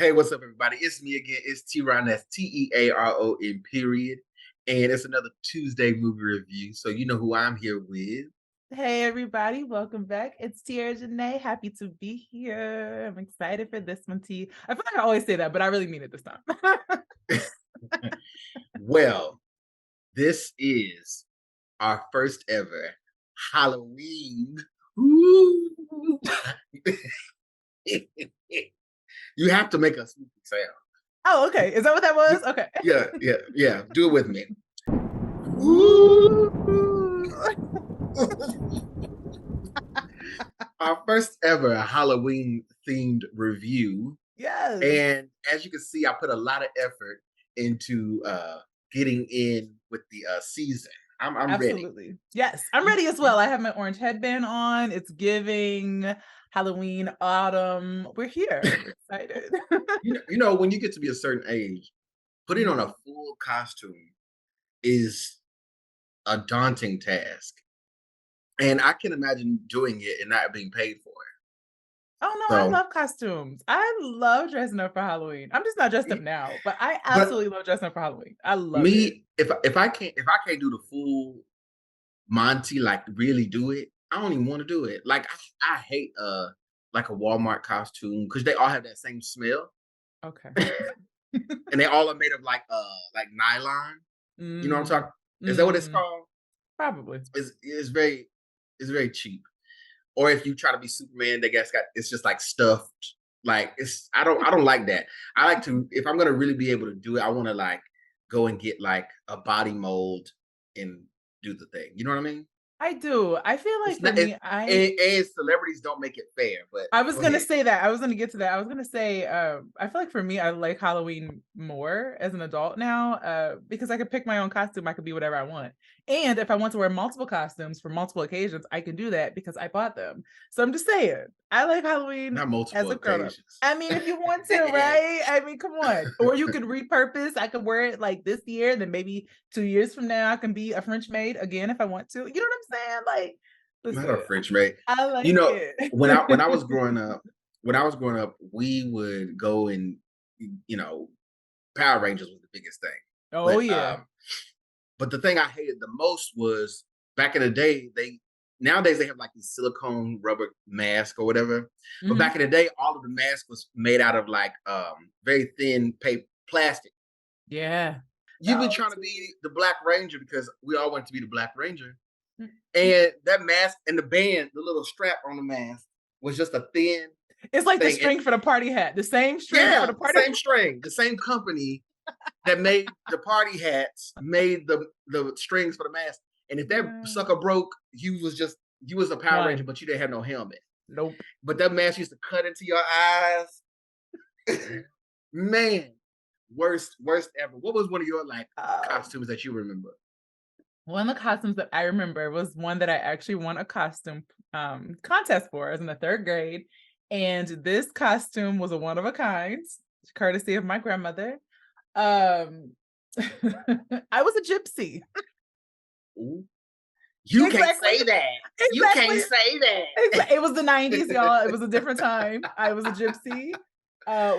Hey, what's up, everybody? It's me again. It's TeaRon. That's TeaRon period. And it's another Tuesday movie review. So you know who I'm here with. Hey everybody, welcome back. It's Tiera Janee. Happy to be here. I'm excited for this one, T. I feel like I always say that, but I really mean it this time. Well, this is our first ever Halloween. Ooh. You have to make a spooky sound. Oh, okay. Is that what that was? Okay. Yeah. Do it with me. Ooh. Our first ever Halloween themed review. Yes. And as you can see, I put a lot of effort into getting in with the season. I'm Absolutely. ready. Yes, I'm ready as well. I have my orange headband on. It's giving Halloween, autumn. We're here. We're excited. You know, when you get to be a certain age, putting on Mhm. a full costume is a daunting task. And I can imagine doing it and not being paid for it. Oh no, I So, love costumes. I love dressing up for Halloween. I'm just not dressed up y- now, but I but absolutely love dressing up for Halloween. I love it. me, if I can't do the full Monty, like really do it, I don't even want to do it. Like I hate like a Walmart costume because they all have that same smell. Okay. And they all are made of like nylon. You know what I'm Mm, talking? Is that what it's mm, called? probably. It's very cheap. Or if you try to be Superman, they guess got it's just like stuffed. Like I don't like that. I like to if I'm gonna really be able to do it, I want to like go and get like a body mold and do the thing. You know what I mean? I do. I feel It's like for not it, me, I and celebrities don't make it fair, but I was go gonna ahead. say that. I was gonna get to that. I was gonna say, I feel like for me, I like Halloween more as an adult now, because I could pick my own costume. I could be whatever I want. And if I want to wear multiple costumes for multiple occasions, I can do that because I bought them. So I'm just saying, I like Halloween Not as multiple a grown up. occasions. I mean, if you want to, right? I mean, come on. Or you could repurpose. I could wear it like this year, then maybe 2 years from now, I can be a French maid again if I want to. You know what I'm saying? Like, Not a listen, French maid. I You like know, it. when I was growing up, we would go and Power Rangers was the biggest thing. Oh But yeah. but the thing I hated the most was back in the day, nowadays they have like these silicone rubber mask or whatever. But back Mhm. in the day, all of the mask was made out of like very thin paper plastic. Yeah. You've been Oh, trying to be the Black Ranger because we all want to be the Black Ranger. mm, mm. And that mask and the band, the little strap on the mask, was just a thin It's like the thing. And string for the party hat, the same string for yeah, the the party same string, the same company that made the party hats made the strings for the mask. And if that Yeah. sucker broke, you was a Power Ranger, Done. but you didn't have no helmet. Nope. But that mask used to cut into your eyes. Man, worst ever. What was one of your like Um, costumes that you remember? one of the costumes that I remember was one that I actually won a costume contest for. I was in the 3rd grade, and this costume was a one of a kind, courtesy of my grandmother. Um, I was a gypsy. Ooh, you can't Exactly. say that. You Exactly. can't say that. It was the 90s, y'all. It was a different time. I was a gypsy.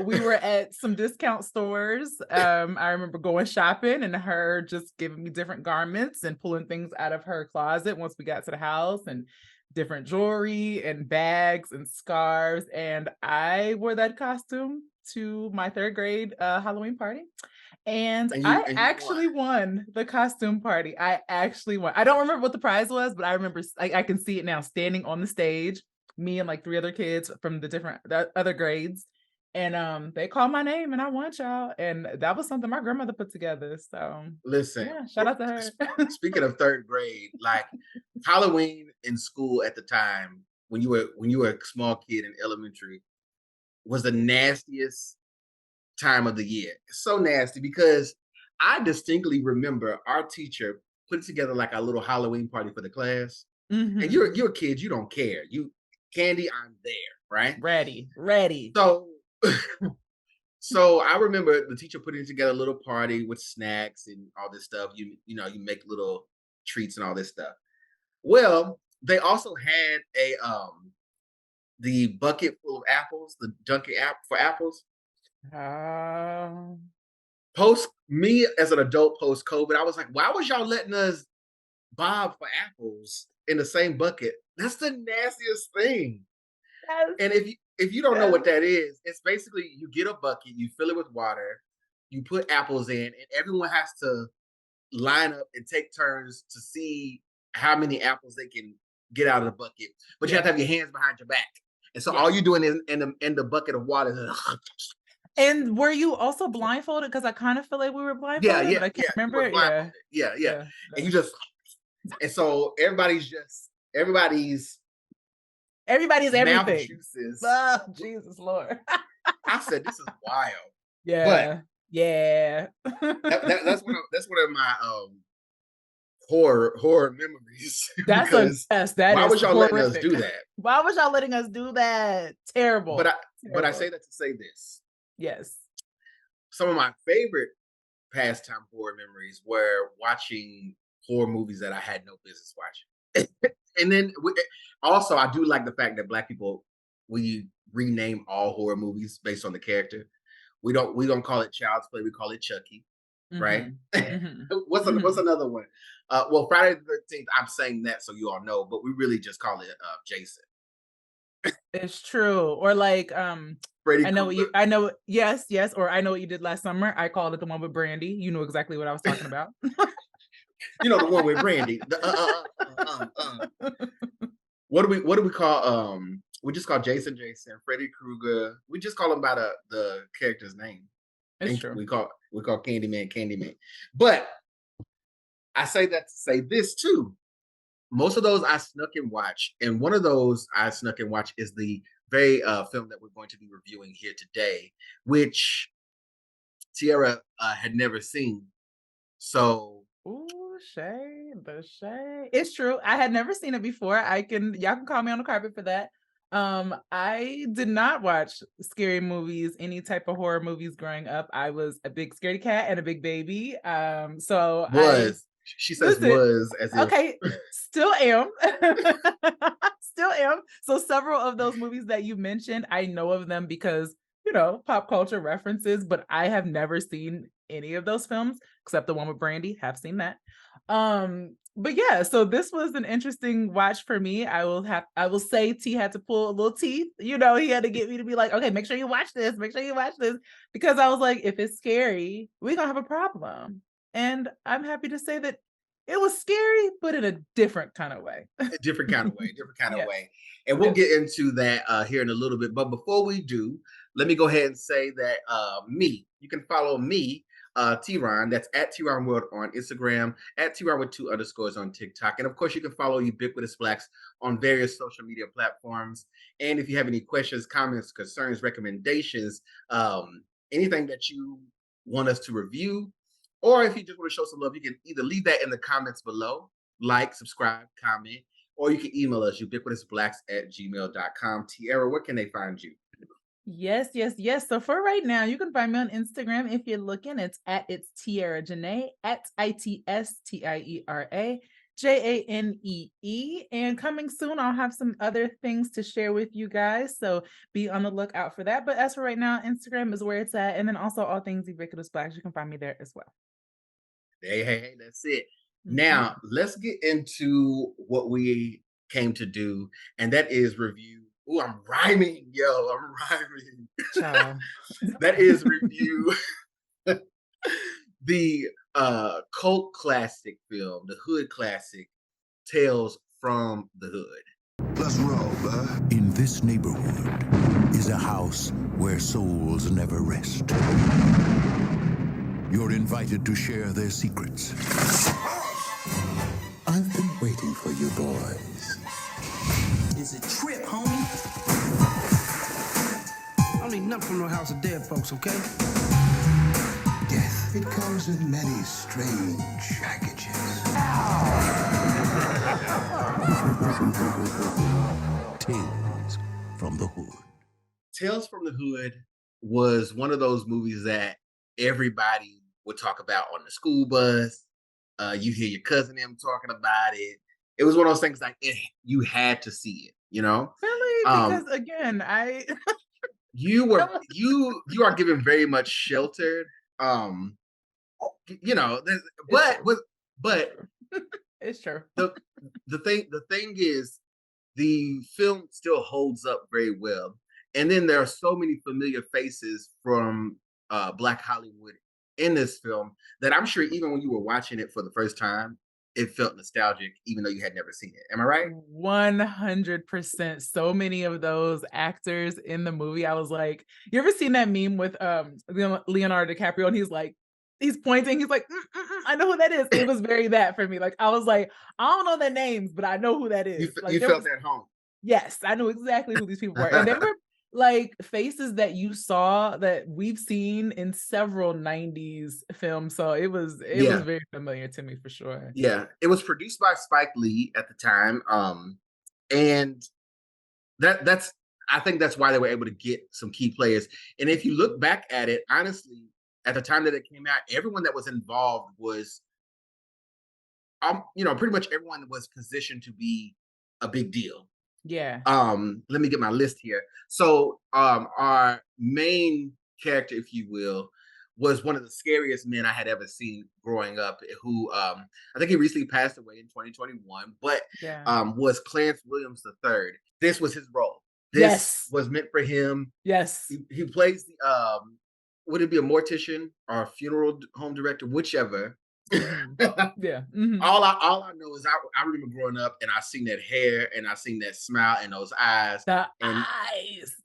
We were at some discount stores. I remember going shopping and her just giving me different garments and pulling things out of her closet once we got to the house and different jewelry and bags and scarves. And I wore that costume to my 3rd grade Halloween party. And I And you won. actually won the costume party. I actually won. I don't remember what the prize was, but I remember I can see it now standing on the stage, me and like 3 other kids from the other grades. And they called my name and I won, y'all. And that was something my grandmother put together. So Listen, yeah, shout out to her. speaking of 3rd grade, like Halloween in school at the time when you were a small kid in elementary was the nastiest time of the year. So nasty because I distinctly remember our teacher putting together like a little Halloween party for the class. And Mhm. you're a kid, you don't care. You candy, I'm there, right? Ready, ready. So so I remember the teacher putting together a little party with snacks and all this stuff. You make little treats and all this stuff. Well, they also had a the bucket full of apples, the Dunkin' app for apples. Post me as an adult post COVID, I was like, why was y'all letting us bob for apples in the same bucket? That's the nastiest thing. Yes. And if you don't know Yes. what that is, it's basically you get a bucket, you fill it with water, you put apples in, and everyone has to line up and take turns to see how many apples they can get out of the bucket. But you have to have your hands behind your back. And so all you're doing is in the bucket of water is And were you also blindfolded? Because I kind of feel like we were blindfolded, but I can't remember. Yeah. And you just, and so everybody's everything. Juices. Oh, Jesus Lord. I said, this is wild. Yeah. But yeah. that's one of my horror memories. That's because why was y'all letting us do that? Why was y'all letting us do that? Terrible. But I say that to say this. Yes. Some of my favorite pastime horror memories were watching horror movies that I had no business watching. And then also, I do like the fact that Black people, we rename all horror movies based on the character. We don't call it Child's Play. We call it Chucky, right? What's another one? Well, Friday the 13th. I'm saying that so you all know, but we really just call it Jason. It's true. Or like Freddy I know Krueger. yes, or I know what you did last summer. I called it the one with Brandy. You know exactly what I was talking about. You know, the one with Brandy. What do we call we just call Jason, Freddy Krueger. We just call him by the character's name. It's true. We call Candyman. But I say that to say this too. Most of those I snuck and watch, and one of those I snuck and watch is the very film that we're going to be reviewing here today, which Tiera had never seen. So, ooh, the shade. It's true. I had never seen it before. Y'all can call me on the carpet for that. I did not watch scary movies, any type of horror movies growing up. I was a big scaredy cat and a big baby. She says was as if okay, still am. Still am. So several of those movies that you mentioned, I know of them because, pop culture references, but I have never seen any of those films except the one with Brandy. Have seen that. But yeah, so this was an interesting watch for me. I will say T had to pull a little teeth. He had to get me to be like, okay, make sure you watch this. Make sure you watch this. Because I was like, if it's scary, we're gonna have a problem. And I'm happy to say that it was scary, but in a different kind of way. Different kind of way. And we'll get into that here in a little bit. But before we do, let me go ahead and say that you can follow me, TeaRon, that's at TeaRon World on Instagram, at TeaRon with 2 underscores on TikTok. And of course, you can follow Ubiquitous Blacks on various social media platforms. And if you have any questions, comments, concerns, recommendations, anything that you want us to review, or if you just want to show some love, you can either leave that in the comments below, like, subscribe, comment, or you can email us, ubiquitousblacks@gmail.com. Tiera, where can they find you? Yes. So for right now, you can find me on Instagram. If you're looking, it's Tiera Janee, at ITSTIERA JANEE. And coming soon, I'll have some other things to share with you guys. So be on the lookout for that. But as for right now, Instagram is where it's at. And then also all things Ubiquitous Blacks, you can find me there as well. Hey, that's it. Now, let's get into what we came to do, and that is review. Oh, I'm rhyming, I'm rhyming. That is review the cult classic film, the hood classic, Tales from the Hood. Let's roll, bud. In this neighborhood is a house where souls never rest. You're invited to share their secrets. I've been waiting for you boys. It's a trip, homie. I don't need nothing from no house of dead folks, okay? Death, it comes in many strange packages. Tales from the Hood. Tales from the Hood was one of those movies that everybody would talk about on the school bus. You hear your cousin them talking about it. It was one of those things like you had to see it, Really? Because again, you are given very much sheltered. You know, but it's true. The thing is, the film still holds up very well. And then there are so many familiar faces from Black Hollywood in this film that I'm sure even when you were watching it for the first time, it felt nostalgic, even though you had never seen it. Am I right? 100%. So many of those actors in the movie, I was like, you ever seen that meme with Leonardo DiCaprio and he's pointing, he's like, I know who that is. It was very that for me. Like, I was like, I don't know their names, but I know who that is. You felt at home. Yes, I knew exactly who these people were. And they were like faces that you saw that we've seen in several 90s films. So it was very familiar to me for sure. Yeah. It was produced by Spike Lee at the time. And I think that's why they were able to get some key players. And if you look back at it, honestly, at the time that it came out, everyone that was involved was, pretty much everyone was positioned to be a big deal. Yeah. Let me get my list here. So, our main character, if you will, was one of the scariest men I had ever seen growing up, who I think he recently passed away in 2021, but was Clarence Williams III. This was his role. This was meant for him. Yes. He plays the would it be a mortician or a funeral home director, whichever. Yeah. Mm-hmm. All I know is I remember growing up and I seen that hair and I seen that smile and those eyes.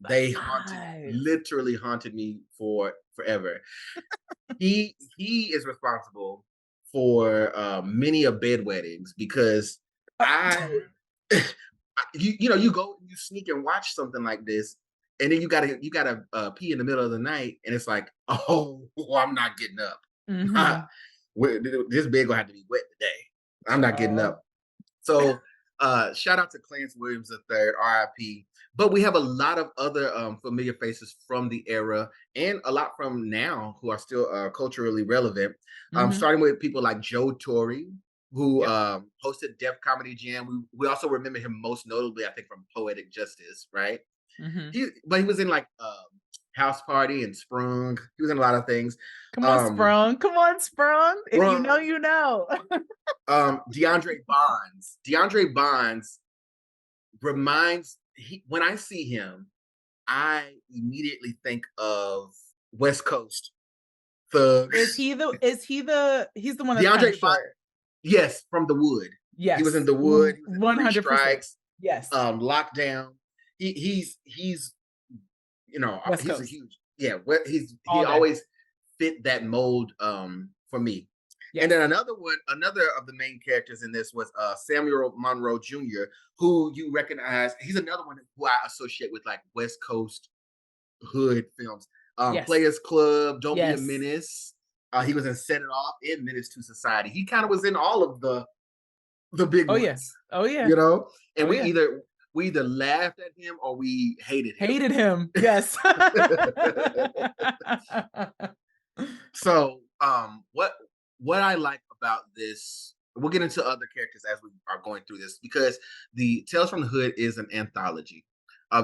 They literally haunted me for forever. He is responsible for many of bedwettings because you go and you sneak and watch something like this. And then you gotta pee in the middle of the night, and it's like, oh, I'm not getting up. Mm-hmm. This bed gonna have to be wet today. I'm not getting up. So, shout out to Clarence Williams III, RIP. But we have a lot of other familiar faces from the era, and a lot from now who are still culturally relevant. Starting with people like Joe Torre, who hosted Def Comedy Jam. We also remember him most notably, I think, from Poetic Justice, right? Mm-hmm. He was in like House Party and Sprung. He was in a lot of things. Come on, Sprung. Come on, Sprung. If you know, you know. DeAndre Bonds reminds when I see him, I immediately think of West Coast thugs. He's the one that's DeAndre Bonds? Yes, from The Wood. Yes. He was in The Wood. 100%. Strikes. Yes. Lockdown. He's he's Coast. a huge he always fit that mold for me. Yes. And then another of the main characters in this was Samuel Monroe Jr., who you recognize. He's another one who I associate with like West Coast hood films. Players Club, Don't Be a Menace. He was in Set It Off and Menace to Society. He kind of was in all of the big ones. Yes. Oh yeah. And we either laughed at him or we hated him. Yes. So, what I like about this, we'll get into other characters as we are going through this, because the Tales from the Hood is an anthology.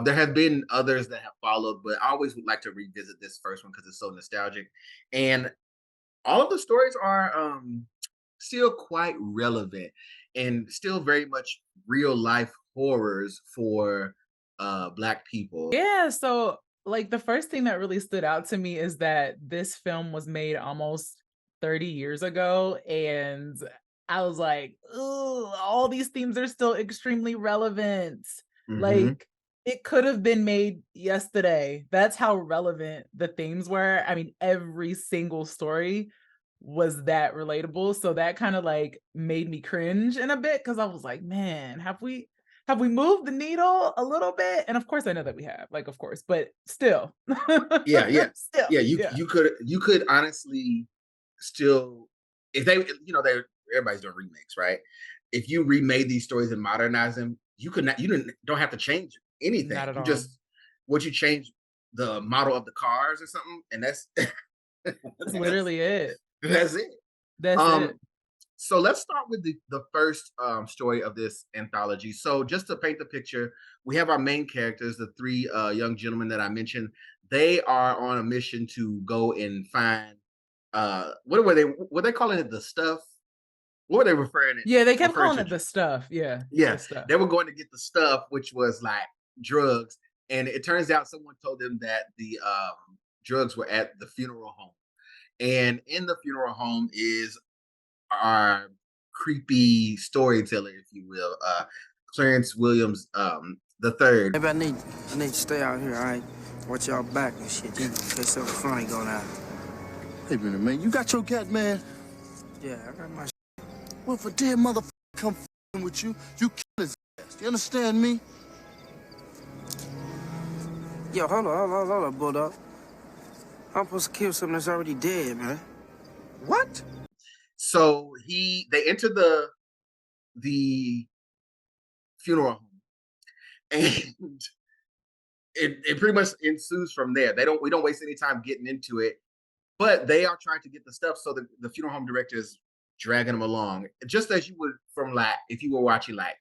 There have been others that have followed, but I always would like to revisit this first one because it's so nostalgic. And all of the stories are still quite relevant and still very much real life horrors for Black people. Yeah, so like the first thing that really stood out to me is that this film was made almost 30 years ago, and I was like, ooh, all these themes are still extremely relevant. Mm-hmm. Like it could have been made yesterday. That's how relevant the themes were. I mean, every single story was that relatable. So that kind of like made me cringe in a bit, because I was like, man, have we moved the needle a little bit? And of course I know that we have, like, of course, but still. Yeah. Still. Yeah, you could honestly still, if they, everybody's doing remakes, right? If you remade these stories and modernize them, you don't have to change anything. Not at all. You change the model of the cars or something, and that's literally it. That's it. That's it. So let's start with the first story of this anthology. So just to paint the picture, we have our main characters, the three young gentlemen that I mentioned. They are on a mission to go and find what they calling it, the stuff? What were they referring it? Yeah, they kept referring calling to? it the stuff. Yeah. Yeah, The stuff. they were going to get the stuff, which was like drugs. And it turns out someone told them that the drugs were at the funeral home. And in the funeral home is our creepy storyteller, if you will, Clarence Williams the third. Maybe I need to stay out here, all right? Watch y'all back and shit. In case something funny going on. Hey, minute, man. You got your cat, man? Yeah, I got my Well, if a dead motherfucker come f***ing with you, you kill his ass. You understand me? Yo, hold on, Bulldog. I'm supposed to kill something that's already dead, man. What? So they enter the funeral home, and it pretty much ensues from there. We don't waste any time getting into it, but they are trying to get the stuff. So the funeral home director is dragging them along, just as you would from like if you were watching like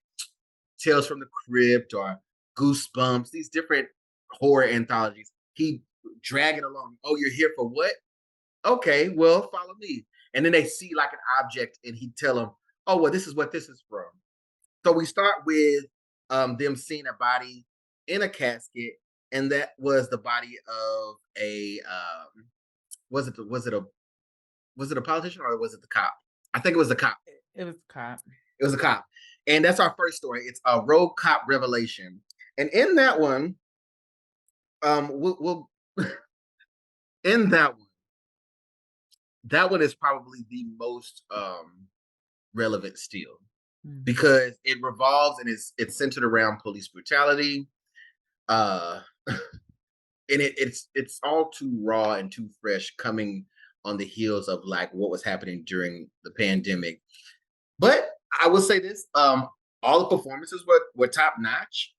Tales from the Crypt or Goosebumps, these different horror anthologies. He dragging along. Oh, you're here for what? Okay, well, follow me. And then they see like an object, and he tell them, "Oh, well, this is what this is from." So we start with them seeing a body in a casket, and that was the body of a was it a politician or was it the cop? I think it was the cop. It was cop. It was a cop, and that's our first story. It's a rogue cop revelation, and in that one, we'll in that one is probably the most relevant still, because it revolves and it's centered around police brutality, and it's all too raw and too fresh, coming on the heels of like what was happening during the pandemic. But I will say this: all the performances were top notch.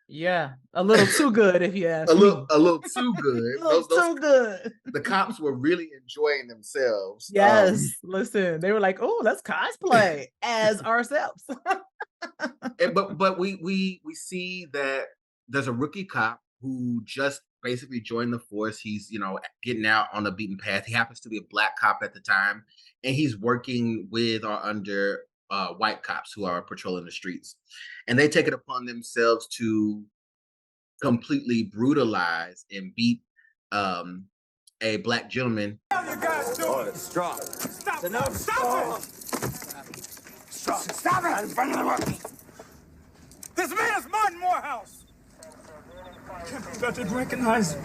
Yeah, a little too good, if you ask a me. little too good. A little too good. The cops were really enjoying themselves. Yes, listen, they were like, "Oh, let's cosplay as ourselves." But we see that there's a rookie cop who just basically joined the force. He's getting out on the beaten path. He happens to be a black cop at the time, and he's working with or under white cops who are patrolling the streets, and they take it upon themselves to completely brutalize and beat a black gentleman. Stop it! In front of the rookie. This man is Martin Morehouse. I didn't recognize him.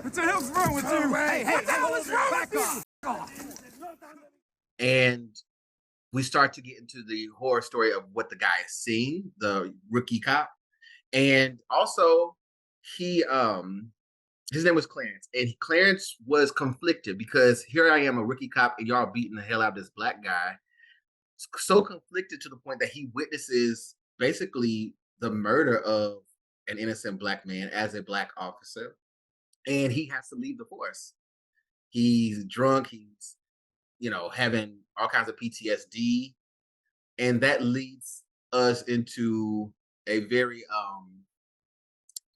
What the hell's wrong with you? Hey, what the hell is wrong with you? And we start to get into the horror story of what the guy is seeing, the rookie cop. And also his name was Clarence, and Clarence was conflicted because here I am, a rookie cop, and y'all beating the hell out of this black guy. So conflicted to the point that he witnesses basically the murder of an innocent black man as a black officer, and he has to leave the force. He's drunk, he's having all kinds of PTSD, and that leads us into a very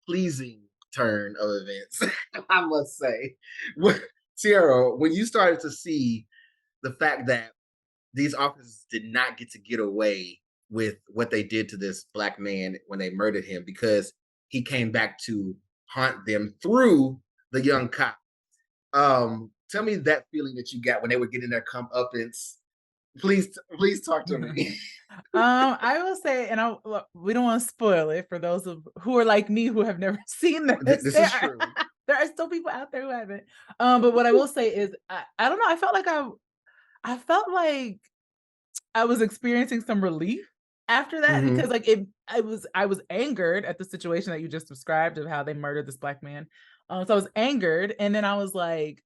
pleasing turn of events, I must say. Tiera, when you started to see the fact that these officers did not get away with what they did to this black man when they murdered him, because he came back to haunt them through the young cop. Tell me that feeling that you got when they were getting their comeuppance. Please talk to me. I will say, and we don't want to spoil it for those who are like me who have never seen this. This is true. There are still people out there who haven't. But what I will say is, I don't know. I felt like I was experiencing some relief after that, because like I was angered at the situation that you just described of how they murdered this black man. So I was angered, and then I was like,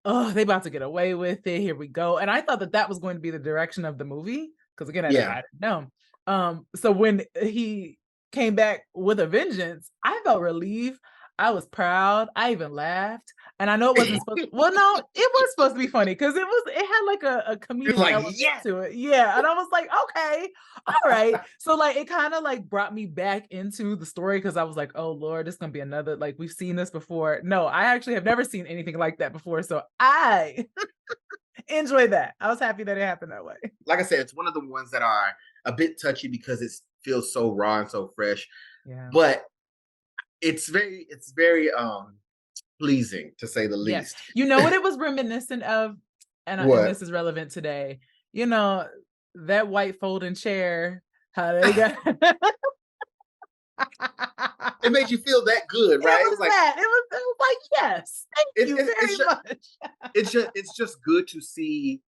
oh, they about to get away with it. Here we go. And I thought that was going to be the direction of the movie, because again, I didn't know. So when he came back with a vengeance, I felt relief. I was proud. I even laughed. And I know it wasn't supposed to, well, no, it was supposed to be funny because it had like a comedic element to it. Yeah. And I was like, okay, all right. So like it kind of like brought me back into the story because I was like, oh Lord, this is gonna be another, like we've seen this before. No, I actually have never seen anything like that before. So I enjoy that. I was happy that it happened that way. Like I said, it's one of the ones that are a bit touchy because it feels so raw and so fresh. Yeah. But it's very pleasing, to say the least. Yes. You know what it was reminiscent of? And this is relevant today. You know, that white folding chair, how they got it made you feel that good, right? It was like that. It was like, yes, thank you very much. It's just good to see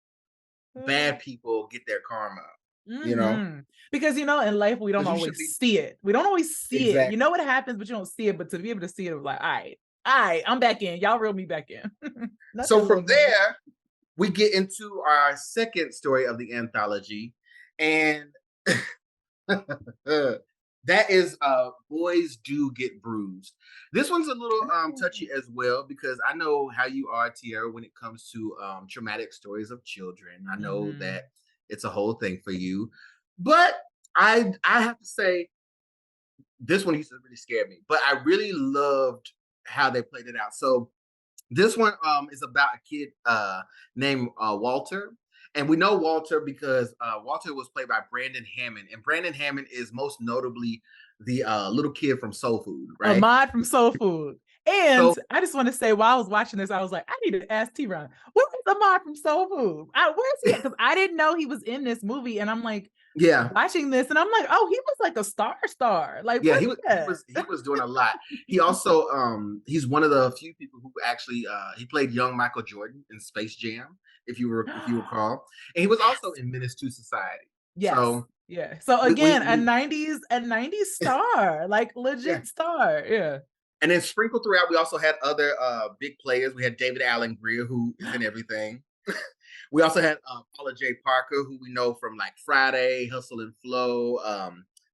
bad people get their karma. You know, because you know, in life we don't always see it. We don't always see it. You know what happens, but you don't see it. But to be able to see it, it was like, all right, I'm back in. Y'all reel me back in. So from there, we get into our second story of the anthology, and that is Boys Do Get Bruised. This one's a little touchy as well because I know how you are, Tiera, when it comes to traumatic stories of children. I know that it's a whole thing for you, but I have to say this one used to really scare me, but I really loved how they played it out. So this one is about a kid named Walter. And we know Walter because Walter was played by Brandon Hammond. And Brandon Hammond is most notably the little kid from Soul Food, right? Ahmad from Soul Food. And I just want to say, while I was watching this, I was like, I need to ask TeaRon, where is Ahmad from Soul Food? Where's he at? Because I didn't know he was in this movie. And I'm like, watching this, and I'm like, oh, he was like a star. Like, yeah, he was doing a lot. He also he's one of the few people who actually he played young Michael Jordan in Space Jam, if you recall, and he was also in Menace to Society. Yes. So yeah. So again, a 90s star, like legit star. Yeah. And then sprinkled throughout, we also had other big players. We had David Allen Greer, who is in everything. We also had Paula J. Parker, who we know from like Friday, Hustle and Flow,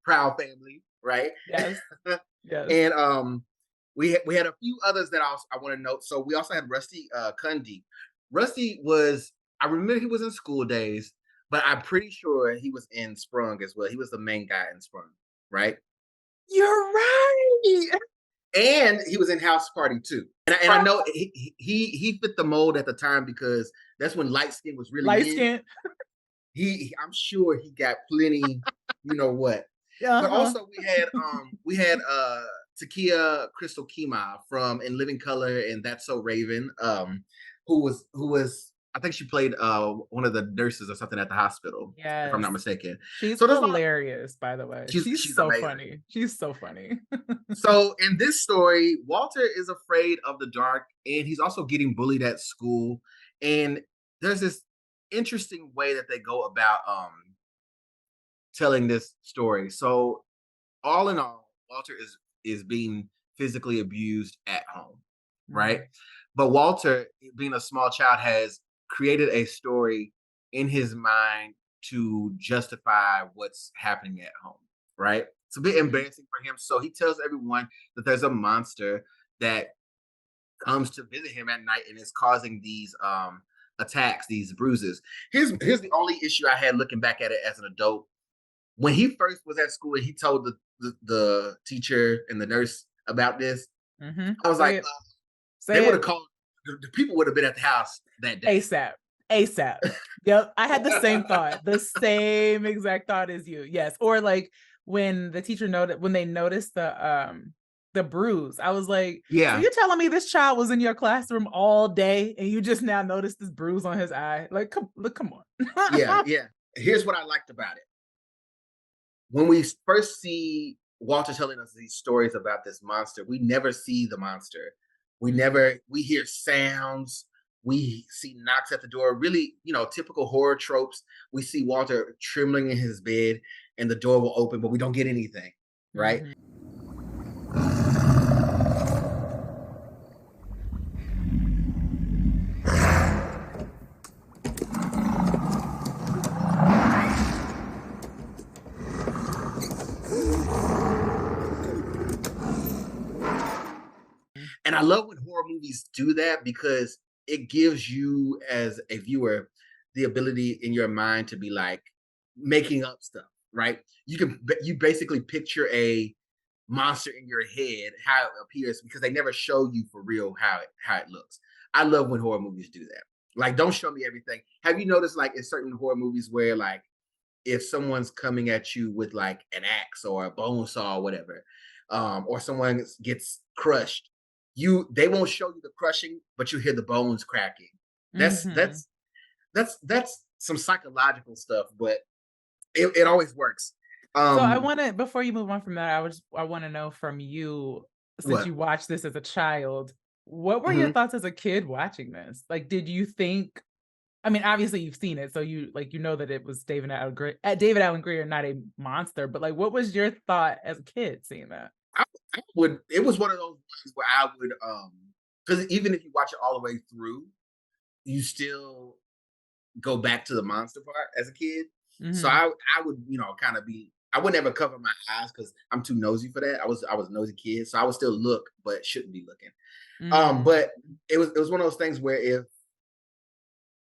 Proud Family, right? Yes. Yes. And we had a few others that I want to note. So we also had Rusty Cundy. Rusty I remember he was in School Days, but I'm pretty sure he was in Sprung as well. He was the main guy in Sprung, right? You're right. And he was in House Party too. And I know he fit the mold at the time because that's when light skin was really light skin. I'm sure he got plenty, you know what. But also we had Takia Crystal Kima from In Living Color and That's So Raven, who was I think she played one of the nurses or something at the hospital, if I'm not mistaken. She's hilarious, by the way. She's so amazing. Funny. She's so funny. So in this story, Walter is afraid of the dark, and he's also getting bullied at school. And there's this interesting way that they go about telling this story. So all in all, Walter is being physically abused at home, right? But Walter, being a small child, has created a story in his mind to justify what's happening at home, right? It's a bit embarrassing for him. So he tells everyone that there's a monster that comes to visit him at night and is causing these attacks, these bruises. Here's the only issue I had looking back at it as an adult. When he first was at school and he told the teacher and the nurse about this, I was like, they would have called, the people would have been at the house that day. ASAP. Yep. I had the same thought, the same exact thought as you. Yes. Or like when the teacher when they noticed the bruise, I was like, yeah. So you're telling me this child was in your classroom all day and you just now noticed this bruise on his eye? Like, come on. Yeah. Here's what I liked about it. When we first see Walter telling us these stories about this monster, we never see the monster. We hear sounds. We see knocks at the door, really, typical horror tropes. We see Walter trembling in his bed and the door will open, but we don't get anything, right? And I love when horror movies do that because it gives you as a viewer the ability in your mind to be like making up stuff, right? You basically picture a monster in your head, how it appears, because they never show you for real how it looks. I love when horror movies do that. Like, don't show me everything. Have you noticed, like, in certain horror movies where, like, if someone's coming at you with like an axe or a bone saw or whatever, or someone gets crushed, they won't show you the crushing, but you hear the bones cracking. That's Mhm. that's some psychological stuff, but it always works. So I want to, before you move on from that, I want to know from you, since What? you watched this as a child, what were your Mhm. thoughts as a kid watching this? Like, did you think? I mean, obviously you've seen it, so you know that it was David Allen Greer, not a monster. But like, what was your thought as a kid seeing that? I would. It was one of those ones where I would, because even if you watch it all the way through, you still go back to the monster part as a kid. So Hmm. I would, kind of be. I would never cover my eyes because I'm too nosy for that. I was a nosy kid, so I would still look, but shouldn't be looking. Mm. But it was one of those things where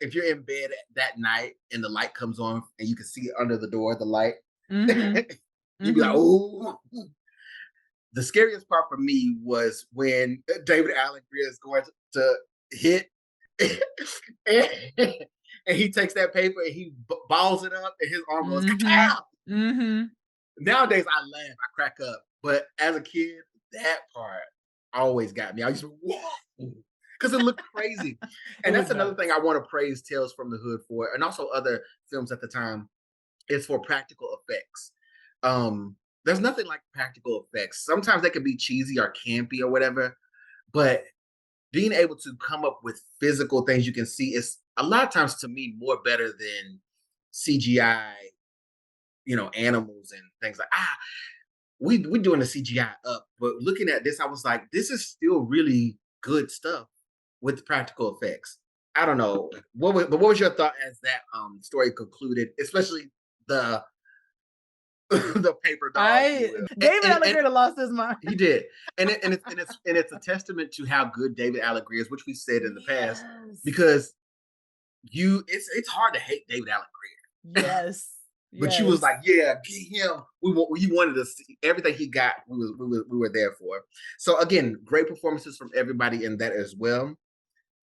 if you're in bed that night and the light comes on and you can see under the door the light, Mhm. you'd be like, Mhm. "Oh." The scariest part for me was when David Allen Greer is going to hit, and, and he takes that paper and he balls it up, and his arm goes Mhm. "Ka-chow!" Mhm. Nowadays, I laugh, I crack up, but as a kid, that part always got me. I used to whoa, because it looked crazy, It and was that's another thing nuts. I want to praise Tales from the Hood for, and also other films at the time. Is for practical effects. There's nothing like practical effects. Sometimes they can be cheesy or campy or whatever, but being able to come up with physical things you can see is a lot of times to me more better than CGI, animals and things like we doing the CGI up. But looking at this, I was like, this is still really good stuff with practical effects. I don't know. What was your thought as that story concluded, especially the the paper doll, if you will. David And Alligator lost his mind. he did. And it's a testament to how good David Allen Greer is, which we said in the past, Yes. because it's hard to hate David Allen Greer. Yes. But you was Yes. like, yeah, get him. We wanted to see everything he got. We were there for. So again, great performances from everybody in that as well.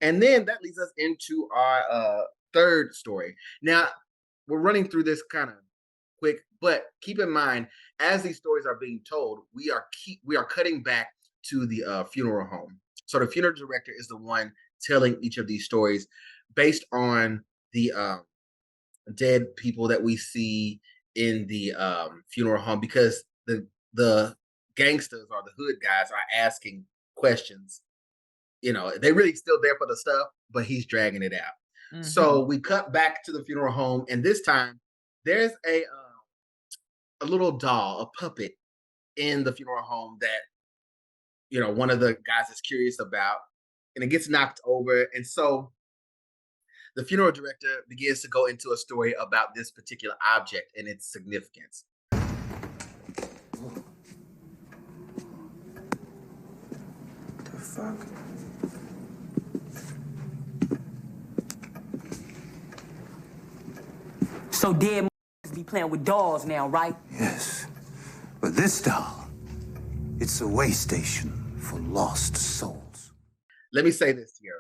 And then that leads us into our third story. Now, we're running through this kind of quick, but keep in mind, as these stories are being told, we are cutting back to the funeral home. So the funeral director is the one telling each of these stories based on the dead people that we see in the funeral home, because the gangsters or the hood guys are asking questions. They really still there for the stuff, but he's dragging it out. Mhm. So we cut back to the funeral home, and this time there's a little doll, a puppet in the funeral home that one of the guys is curious about, and it gets knocked over, and so the funeral director begins to go into a story about this particular object and its significance. The fuck? So dead be playing with dolls now, right? Yes. But this doll, it's a way station for lost souls. Let me say this, Tiara.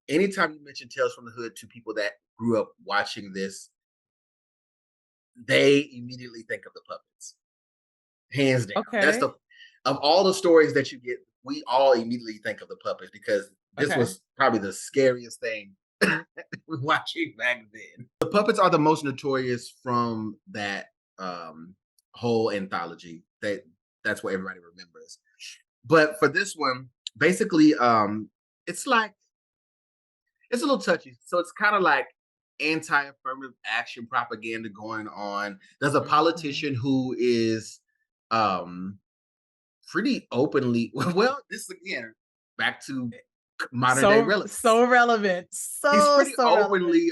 Anytime you mention Tales from the Hood to people that grew up watching this, they immediately think of the puppets. Hands down. That's Okay. the Of all the stories that you get, we all immediately think of the puppets because this Okay. was probably the scariest thing watching back then. The puppets are the most notorious from that whole anthology. That's what everybody remembers. But for this one, basically, it's like it's a little touchy. So it's kind of like anti-affirmative action propaganda going on. There's a Mhm. politician who is um pretty openly well, this is again back to modern day relevance. So relevant. He's pretty So openly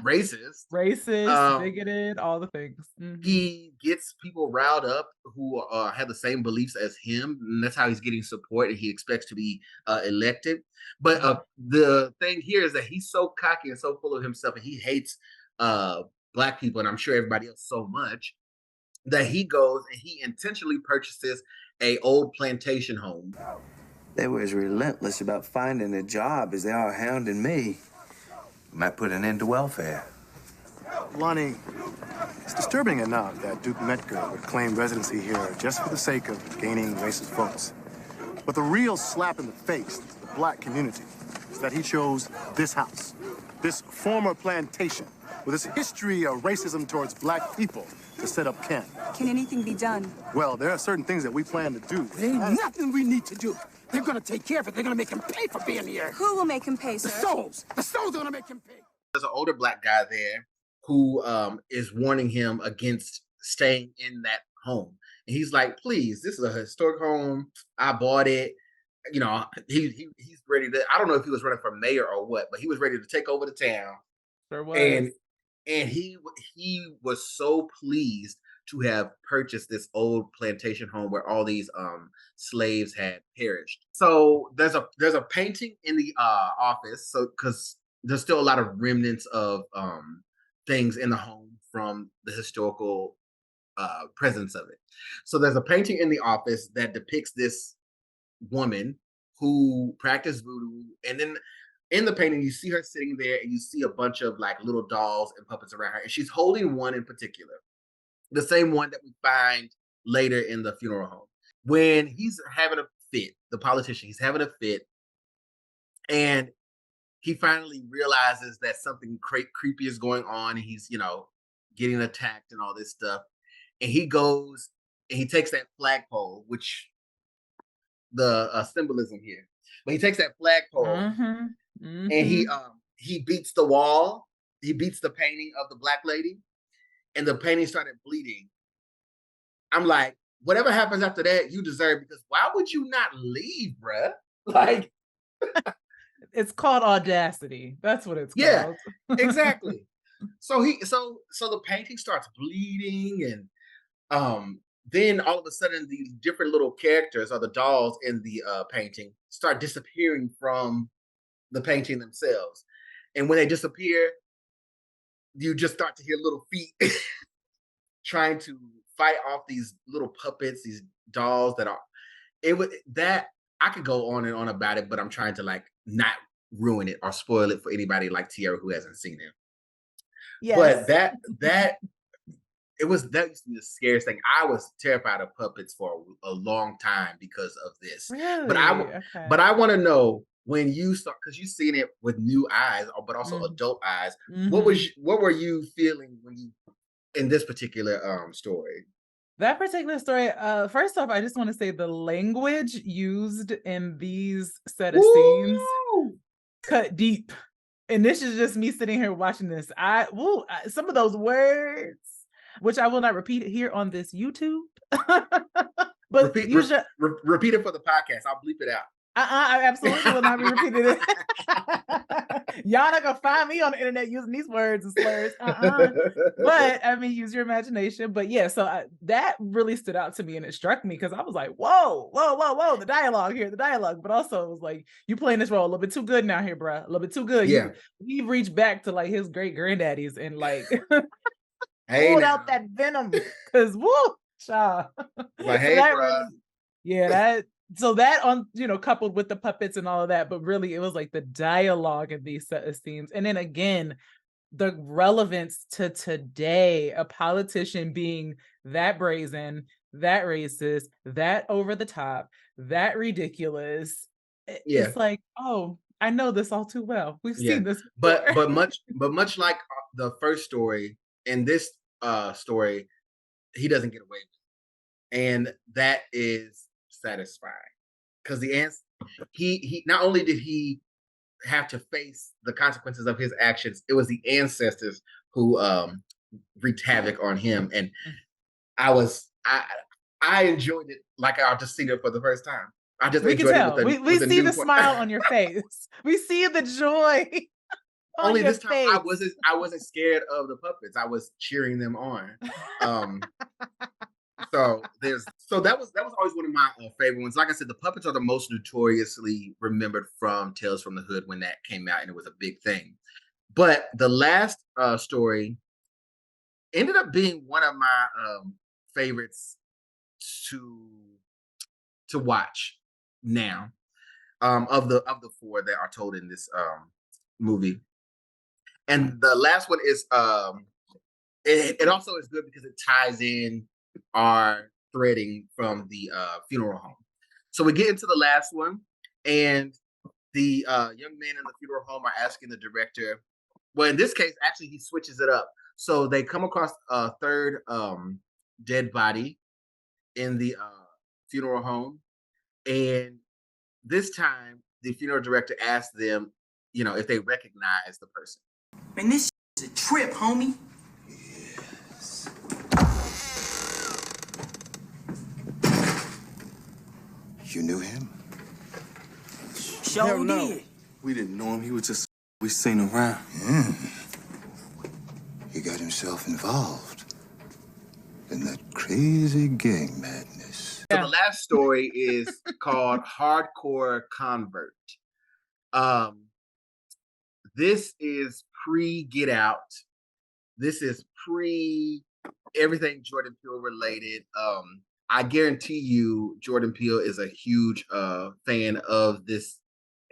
racist. Racist, bigoted, all the things. He gets people riled up who have the same beliefs as him, and that's how he's getting support, and he expects to be elected. But the thing here is that he's so cocky and so full of himself, and he hates Black people, and I'm sure everybody else so much, that he goes and he intentionally purchases a old plantation home. They were as relentless about finding a job as they are hounding me. Might put an end to welfare. Lonnie, it's disturbing enough that Duke Metger would claim residency here just for the sake of gaining racist votes. But the real slap in the face to the Black community is that he chose this house, this former plantation, with its history of racism towards Black people, to set up camp. Can anything be done? Well, there are certain things that we plan to do. There ain't nothing we need to do. They're gonna take care of it. They're gonna make him pay for being here. Who will make him pay, sir? The souls. The souls are gonna make him pay. There's an older Black guy there who is warning him against staying in that home. And he's like, please, this is a historic home. I bought it. You know, he's ready to, I don't know if he was running for mayor or what, but he was ready to take over the town. Sure was. And he was so pleased to have purchased this old plantation home where all these slaves had perished. So there's a painting in the office, so because there's still a lot of remnants of things in the home from the historical presence of it. So there's a painting in the office that depicts this woman who practiced voodoo, and then in the painting you see her sitting there and you see a bunch of like little dolls and puppets around her, and she's holding one in particular, the same one that we find later in the funeral home. When he's having a fit, the politician, he's having a fit, and he finally realizes that something creepy is going on, and he's, you know, getting attacked and all this stuff. And he goes and he takes that flagpole, which the symbolism here. But he takes that flagpole and he beats the wall. He beats the painting of the Black lady, and the painting started bleeding. I'm like, whatever happens after that, you deserve, because why would you not leave, bruh? Like, it's called audacity. That's what it's called. Yeah, exactly. So the painting starts bleeding, and then all of a sudden these different little characters, or the dolls in the painting, start disappearing from the painting themselves. And when they disappear, you just start to hear little feet trying to fight off these little puppets, these dolls that are, I could go on and on about it, but I'm trying to like not ruin it or spoil it for anybody like Tiera who hasn't seen it. Yes. But that used to be the scariest thing. I was terrified of puppets for a long time because of this. Really? But I want to know, when you start, because you've seen it with new eyes, but also adult eyes. What were you feeling when you, in this particular story? That particular story, first off, I just want to say the language used in these set of scenes cut deep. And this is just me sitting here watching this. Some of those words, which I will not repeat it here on this YouTube. But repeat it for the podcast. I'll bleep it out. I absolutely will not be repeating it. Y'all not gonna find me on the internet using these words and slurs. But I mean, use your imagination. But yeah, so that really stood out to me, and it struck me because I was like, whoa, the dialogue here, but also it was like, you playing this role a little bit too good now here, bro. A little bit too good. Yeah. He reached back to like his great granddaddies and like pulled out that venom, because woo, child. Like, hey, bro. So that on, coupled with the puppets and all of that, but really it was like the dialogue of these set of scenes. And then again, the relevance to today, a politician being that brazen, that racist, that over the top, that ridiculous. Yeah. It's like, oh, I know this all too well. We've seen this before. But much like the first story, in this story, he doesn't get away with it. And that is satisfying, because the answer, he not only did he have to face the consequences of his actions, it was the ancestors who wreaked havoc on him. And I enjoyed it like I just seen it for the first time. I just We can enjoyed tell. it We with see new the smile on your face. We see the joy. Only your this time face. I wasn't scared of the puppets. I was cheering them on. So that was always one of my favorite ones. Like I said, the puppets are the most notoriously remembered from Tales from the Hood when that came out, and it was a big thing. But the last story ended up being one of my favorites to watch now. Of the four that are told in this movie. And the last one is it also is good because it ties in our threading from the funeral home. So we get into the last one, and the young men in the funeral home are asking the director. Well, in this case, actually, he switches it up. So they come across a third dead body in the funeral home, and this time the funeral director asks them, if they recognize the person. Man, this is a trip, homie. Yes. You knew him? Sure did. We didn't know him. He was just, we seen him around. Yeah. He got himself involved in that crazy gang madness. So the last story is called Hardcore Convert. This is pre-Get Out. This is everything Jordan Peele related. I guarantee you Jordan Peele is a huge fan of this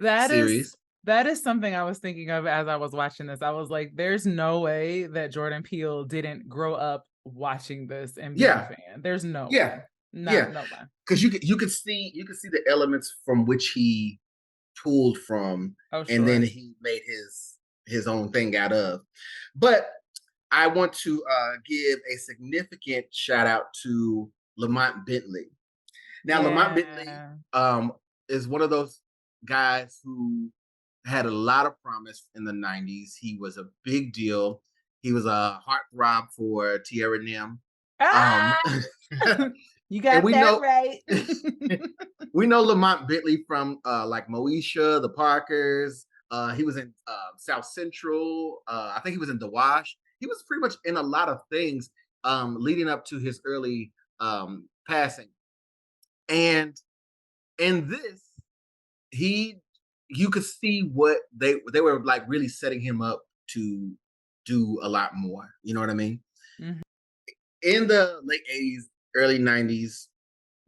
series. That is something I was thinking of as I was watching this. I was like, there's no way that Jordan Peele didn't grow up watching this and be a fan. There's no way. No way. Because you could see the elements from which he pulled from, and then he made his own thing out of. But I want to give a significant shout out to Lamont Bentley. Now, Lamont Bentley is one of those guys who had a lot of promise in the 90s. He was a big deal. He was a heartthrob for TeaRon and Tiera. You got that right. We know Lamont Bentley from like Moesha, the Parkers. He was in South Central. I think he was in The Wash. He was pretty much in a lot of things leading up to his early passing. And in this, you could see what they were like really setting him up to do a lot more. You know what I mean? Mm-hmm. In the late 80s, early 90s,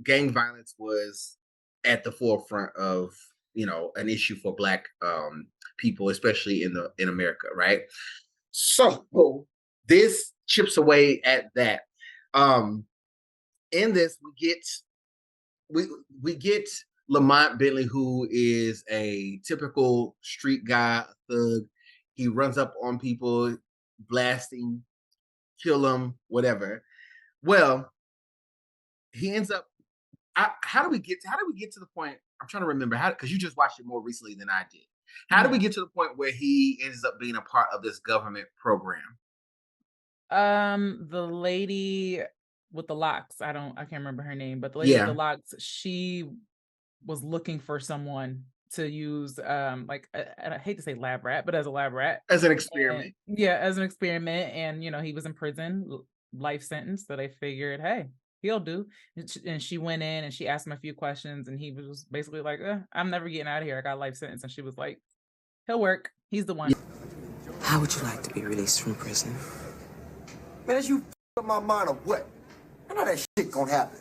gang violence was at the forefront of, an issue for Black people, especially in America, right? So this chips away at that. In this, we get Lamont Bentley, who is a typical street guy, a thug. He runs up on people, blasting, kill them, whatever. Well, he ends up. How do we get to the point? I'm trying to remember because you just watched it more recently than I did. How do we get to the point where he ends up being a part of this government program? The lady with the locks. I can't remember her name, but the lady with the locks, she was looking for someone to use I hate to say lab rat, but as a lab rat. As an experiment. As an experiment. And he was in prison, life sentence. So they figured, hey, he'll do. And she went in and she asked him a few questions, and he was basically like, I'm never getting out of here. I got life sentence. And she was like, he'll work. He's the one. How would you like to be released from prison? Man, as you up my mind of what? I know that shit gonna happen.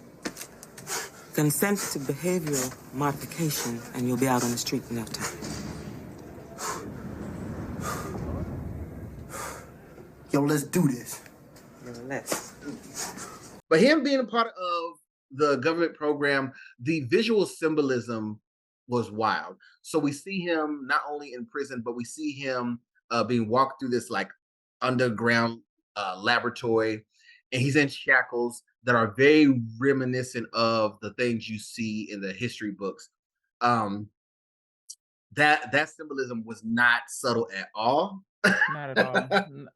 Consent to behavioral modification, and you'll be out on the street in no time. Yo, let's do this. Let's. But him being a part of the government program, the visual symbolism was wild. So we see him not only in prison, but we see him being walked through this like underground laboratory, and he's in shackles that are very reminiscent of the things you see in the history books. That symbolism was not subtle at all. Not at all.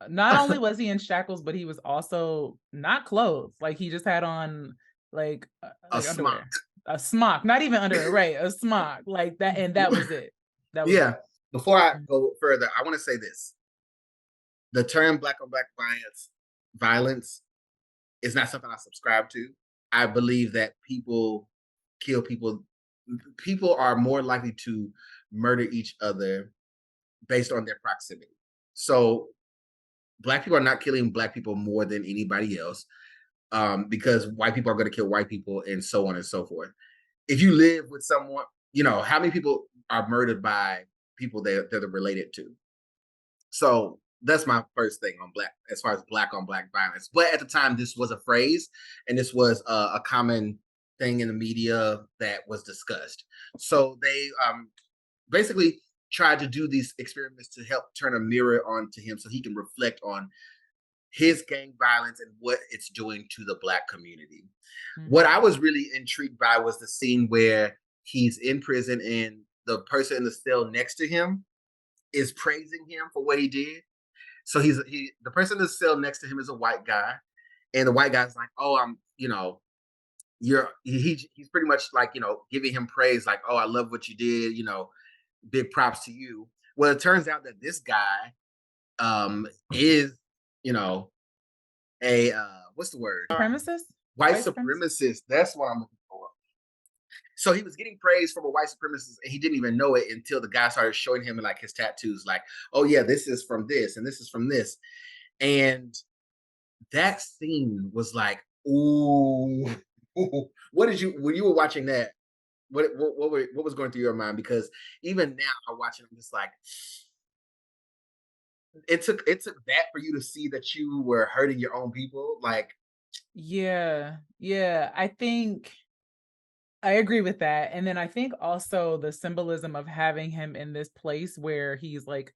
Not only was he in shackles, but he was also not clothed. Like he just had on like a underwear. a smock, not even under a ray, a smock like that, and that was it. That was it. Before I go further, I want to say this: the term Black on Black violence is not something I subscribe to. I believe that people kill people. People are more likely to murder each other based on their proximity. So Black people are not killing Black people more than anybody else, because white people are going to kill white people and so on and so forth. If you live with someone, how many people are murdered by people that they're related to? So that's my first thing on Black, as far as Black on Black violence. But at the time, this was a phrase, and this was a common thing in the media that was discussed. So they basically tried to do these experiments to help turn a mirror onto him so he can reflect on his gang violence and what it's doing to the Black community. Mm-hmm. What I was really intrigued by was the scene where he's in prison and the person in the cell next to him is praising him for what he did. So the person in the cell next to him is a white guy, and the white guy's like, "Oh, he's pretty much like, giving him praise, like, oh, I love what you did, big props to you." Well, it turns out that this guy is, a what's the word? Supremacist? White supremacist. That's what I'm looking for. So he was getting praise from a white supremacist, and he didn't even know it until the guy started showing him like his tattoos, like, oh yeah, this is from this and this is from this. And that scene was like, ooh. What did when you were watching that? What was going through your mind? Because even now, I'm watching. I'm just like, it took that for you to see that you were hurting your own people. Like, yeah. I think I agree with that, and then I think also the symbolism of having him in this place where he's like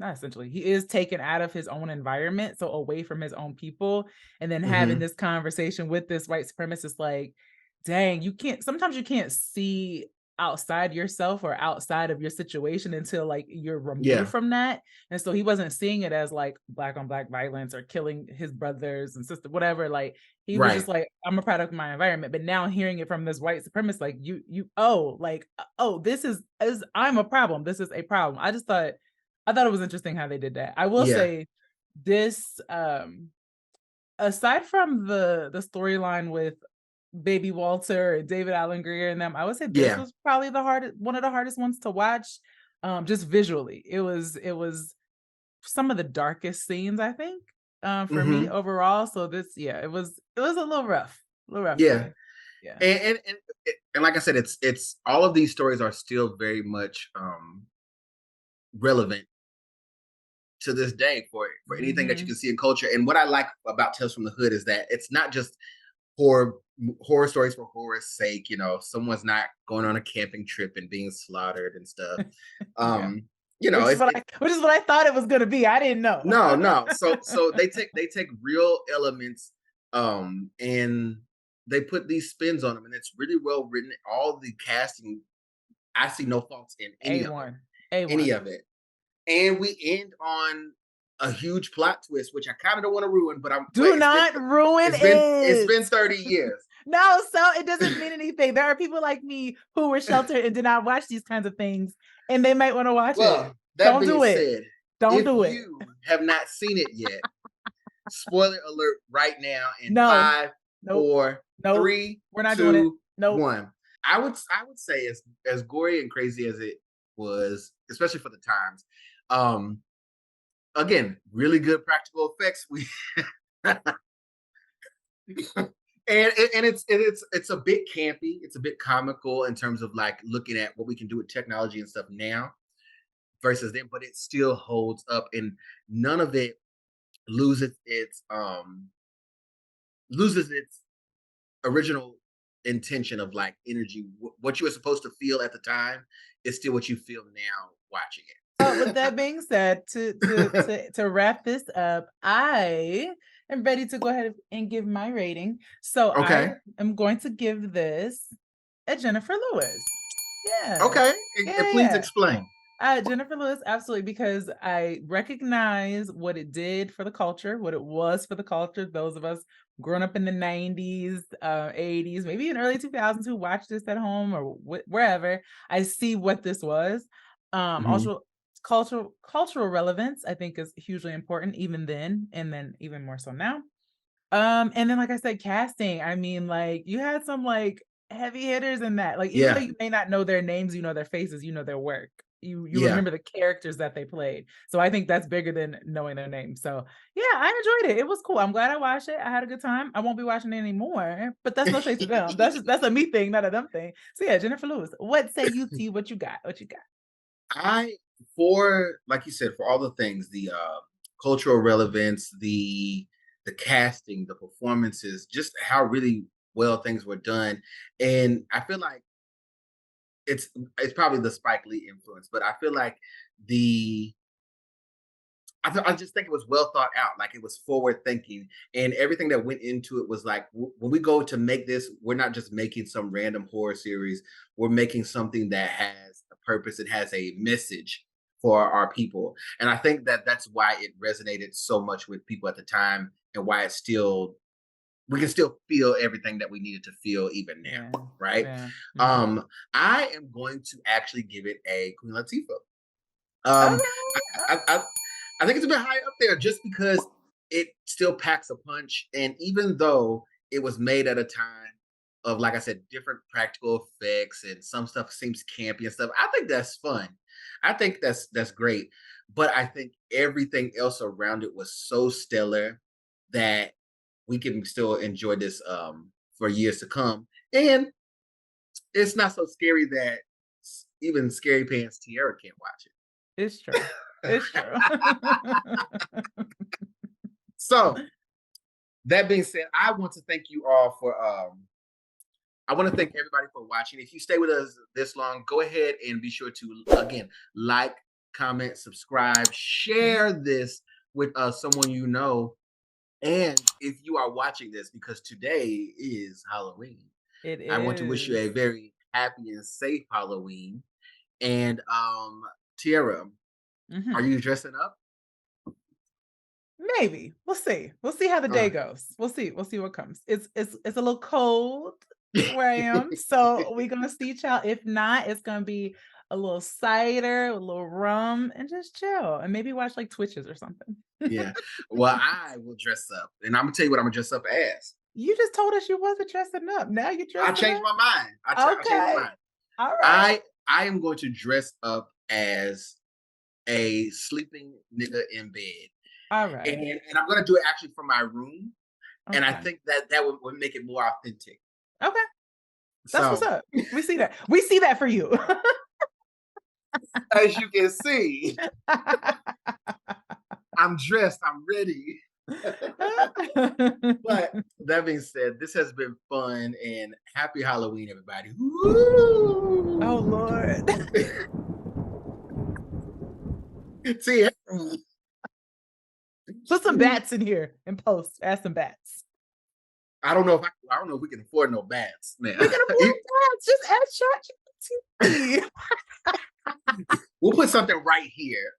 he is taken out of his own environment, so away from his own people, and then having this conversation with this white supremacist, like, dang, sometimes you can't see outside yourself or outside of your situation until like you're removed from that. And so he wasn't seeing it as like Black on Black violence or killing his brothers and sisters, whatever. Like he was just like, I'm a product of my environment. But now hearing it from this white supremacist, like this is I'm a problem. This is a problem. I thought it was interesting how they did that. I will say this, aside from the storyline with Baby Walter and David Alan Grier and them, I would say this was probably one of the hardest ones to watch. Just visually, it was some of the darkest scenes, I think, for me overall. So this, it was a little rough. Yeah. And like I said, it's all of these stories are still very much relevant to this day for anything that you can see in culture. And what I like about Tales from the Hood is that it's not just horror stories for horror's sake. Someone's not going on a camping trip and being slaughtered and stuff. Which is what I thought it was going to be. I didn't know. No. So they take real elements and they put these spins on them, and it's really well written. All the casting, I see no faults in any of it. And we end on a huge plot twist, which I kind of don't want to ruin, but ruin it. It's been 30 years. No, so it doesn't mean anything. There are people like me who were sheltered and did not watch these kinds of things, and they might want to watch it. Don't do it. Don't do it. If you have not seen it yet, spoiler alert right now in 5, 4, 3, we're not 2, doing it. 1. I would say as gory and crazy as it was, especially for the times. Again, really good practical effects. And it's a bit campy. It's a bit comical in terms of like looking at what we can do with technology and stuff now versus then, but it still holds up, and none of it loses its original intention of like energy. What you were supposed to feel at the time is still what you feel now watching it. With that being said, to wrap this up, I am ready to go ahead and give my rating. So I am going to give this a Jennifer Lewis. Yeah. Okay. And please explain. Jennifer Lewis, absolutely, because I recognize what it did for the culture, what it was for the culture. Those of us growing up in the 90s, 80s, maybe even early 2000s who watched this at home or wherever, I see what this was. Also, cultural relevance, I think, is hugely important even then, and then even more so now. And then, like I said, casting. I mean, like, you had some like heavy hitters in that. Like, even though you may not know their names, you know their faces, you know their work. You remember the characters that they played. So I think that's bigger than knowing their names. So yeah, I enjoyed it. It was cool. I'm glad I watched it. I had a good time. I won't be watching it anymore, but that's no shade to them. That's a me thing, not a them thing. So yeah, Jennifer Lewis. What say you, T? What you got? What you got? Like you said, for all the things, the cultural relevance, the casting, the performances, just how really well things were done. And I feel like it's probably the Spike Lee influence, but I feel like I just think it was well thought out. Like, it was forward thinking, and everything that went into it was like, when we go to make this, we're not just making some random horror series. We're making something that has a purpose. It has a message for our people. And I think that that's why it resonated so much with people at the time, and why we can still feel everything that we needed to feel even now. Right. Yeah. I am going to actually give it a Queen Latifah. I think it's a bit high up there just because it still packs a punch. And even though it was made at a time of, like I said, different practical effects, and some stuff seems campy and stuff, I think that's fun. I think that's great. But I think everything else around it was so stellar that we can still enjoy this for years to come. And it's not so scary that even Scary Pants Tiara can't watch it. It's true. It's true. So, that being said, I want to thank you all for I want to thank everybody for watching. If you stay with us this long, go ahead and be sure to, again, like, comment, subscribe, share this with someone you know. And if you are watching this, because today is Halloween, I want to wish you a very happy and safe Halloween. And Tiara, are you dressing up? Maybe. We'll see. We'll see how the day goes. We'll see. We'll see what comes. It's a little cold where I am, so we're gonna see, child. If not, it's gonna be a little cider, a little rum, and just chill, and maybe watch like Twitches or something. Yeah. Well, I will dress up, and I'm gonna tell you what I'm gonna dress up as. You just told us you wasn't dressing up. Now you're dressing up. I changed my mind. I changed my mind. All right. I am going to dress up as a sleeping nigga in bed. All right. And I'm going to do it actually from my room. Okay. And I think that would make it more authentic. Okay. That's what's up. We see that. We see that for you. As you can see, I'm dressed. I'm ready. But that being said, this has been fun, and happy Halloween, everybody. Woo! Oh, Lord. See, put some bats in here and post. Add some bats. I don't know if we can afford no bats, man. We can afford bats. Just add ChatGPT. We'll put something right here